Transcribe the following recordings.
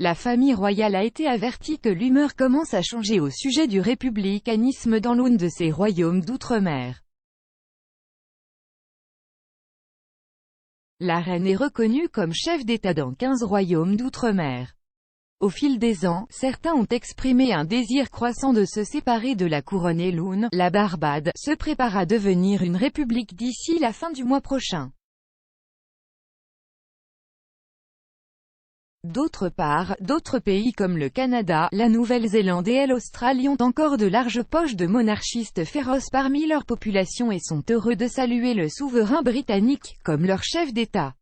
La famille royale a été avertie que l'humeur commence à changer au sujet du républicanisme dans l'un de ses royaumes d'outre-mer. La reine est reconnue comme chef d'État dans 15 royaumes d'outre-mer. Au fil des ans, certains ont exprimé un désir croissant de se séparer de la couronne et l'une, la Barbade, se prépare à devenir une république d'ici la fin du mois prochain. D'autre part, d'autres pays comme le Canada, la Nouvelle-Zélande et l'Australie ont encore de larges poches de monarchistes féroces parmi leur population et sont heureux de saluer le souverain britannique, comme leur chef d'État.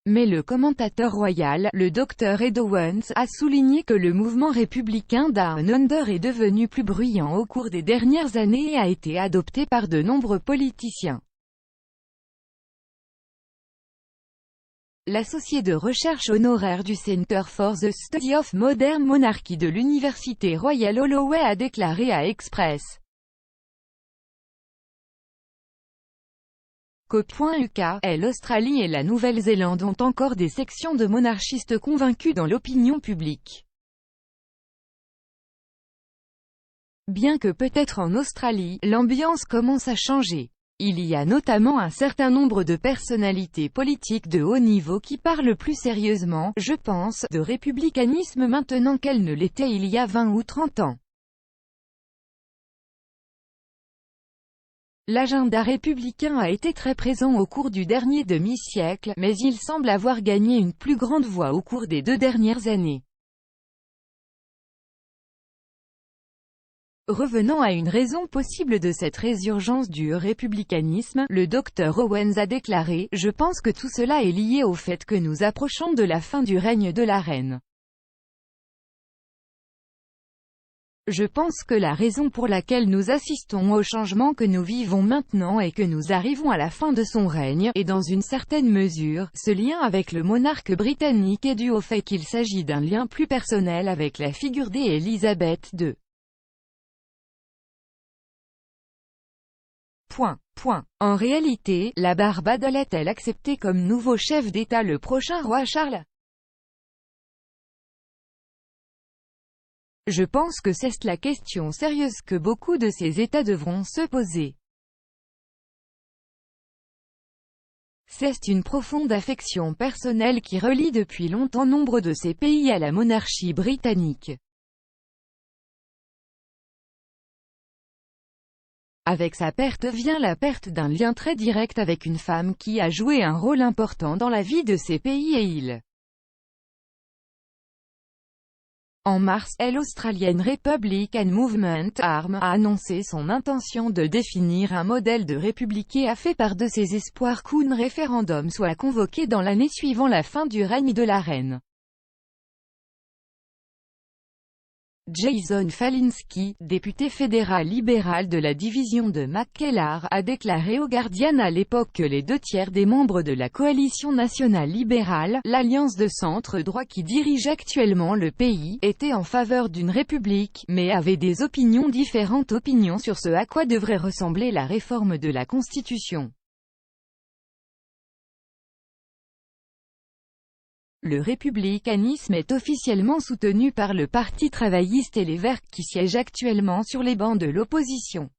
Mais le commentateur royal, le Dr Ed Owens, a souligné que le mouvement républicain Down Under est devenu plus bruyant au cours des dernières années et a été adopté par de nombreux politiciens. L'associé de recherche honoraire du Center for the Study of Modern Monarchy de l'Université Royal Holloway a déclaré à Express qu'au.uk, l'Australie et la Nouvelle-Zélande ont encore des sections de monarchistes convaincus dans l'opinion publique. Bien que peut-être en Australie, l'ambiance commence à changer. Il y a notamment un certain nombre de personnalités politiques de haut niveau qui parlent plus sérieusement, je pense, de républicanisme maintenant qu'elles ne l'étaient il y a 20 ou 30 ans. L'agenda républicain a été très présent au cours du dernier demi-siècle, mais il semble avoir gagné une plus grande voix au cours des 2 dernières années. Revenant à une raison possible de cette résurgence du républicanisme, le Dr Owens a déclaré « Je pense que tout cela est lié au fait que nous approchons de la fin du règne de la reine. Je pense que la raison pour laquelle nous assistons au changement que nous vivons maintenant et que nous arrivons à la fin de son règne, et dans une certaine mesure, ce lien avec le monarque britannique est dû au fait qu'il s'agit d'un lien plus personnel avec la figure d'Élisabeth II. En réalité, la Barbade allait-elle accepter comme nouveau chef d'État le prochain roi Charles? Je pense que c'est la question sérieuse que beaucoup de ces États devront se poser. C'est une profonde affection personnelle qui relie depuis longtemps nombre de ces pays à la monarchie britannique. Avec sa perte vient la perte d'un lien très direct avec une femme qui a joué un rôle important dans la vie de ces pays et îles. En mars, l'Australian Republican Movement, ARM, a annoncé son intention de définir un modèle de république et a fait part de ses espoirs qu'un référendum soit convoqué dans l'année suivant la fin du règne de la reine. Jason Falinski, député fédéral libéral de la division de McKellar, a déclaré au Guardian à l'époque que les 2/3 des membres de la coalition nationale libérale, l'alliance de centre-droit qui dirige actuellement le pays, étaient en faveur d'une république, mais avaient des opinions différentes sur ce à quoi devrait ressembler la réforme de la Constitution. Le républicanisme est officiellement soutenu par le Parti travailliste et les Verts, qui siègent actuellement sur les bancs de l'opposition.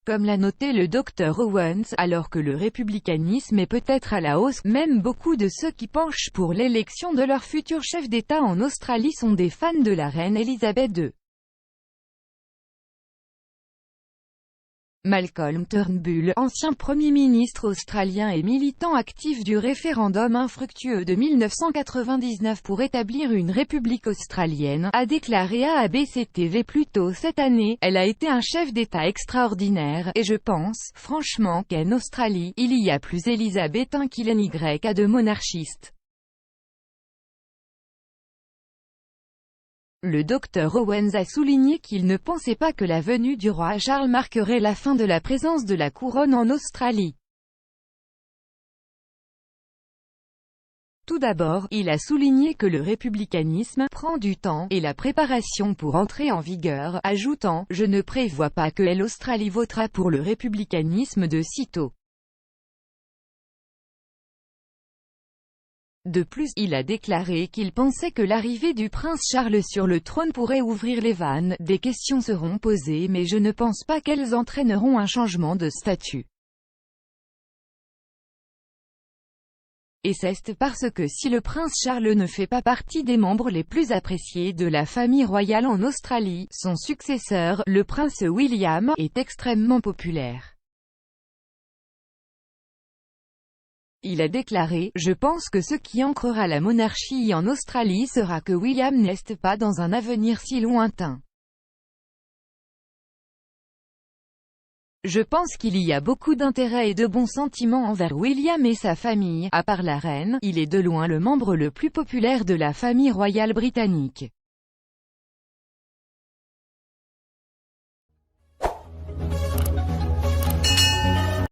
Comme l'a noté le Dr Owens, alors que le républicanisme est peut-être à la hausse, même beaucoup de ceux qui penchent pour l'élection de leur futur chef d'État en Australie sont des fans de la reine Elisabeth II. Malcolm Turnbull, ancien Premier ministre australien et militant actif du référendum infructueux de 1999 pour établir une république australienne, a déclaré à ABC-TV plus tôt cette année « Elle a été un chef d'État extraordinaire, et je pense, franchement, qu'en Australie, il y a plus élisabétain qu'il n'y a de monarchistes. » Le Dr Owens a souligné qu'il ne pensait pas que la venue du roi Charles marquerait la fin de la présence de la couronne en Australie. Tout d'abord, il a souligné que le républicanisme prend du temps et la préparation pour entrer en vigueur, ajoutant « Je ne prévois pas que l'Australie votera pour le républicanisme de sitôt ». De plus, il a déclaré qu'il pensait que l'arrivée du prince Charles sur le trône pourrait ouvrir les vannes, des questions seront posées mais je ne pense pas qu'elles entraîneront un changement de statut. Et c'est parce que si le prince Charles ne fait pas partie des membres les plus appréciés de la famille royale en Australie, son successeur, le prince William, est extrêmement populaire. Il a déclaré « Je pense que ce qui ancrera la monarchie en Australie sera que William n'est pas dans un avenir si lointain. Je pense qu'il y a beaucoup d'intérêt et de bons sentiments envers William et sa famille. À part la reine, il est de loin le membre le plus populaire de la famille royale britannique.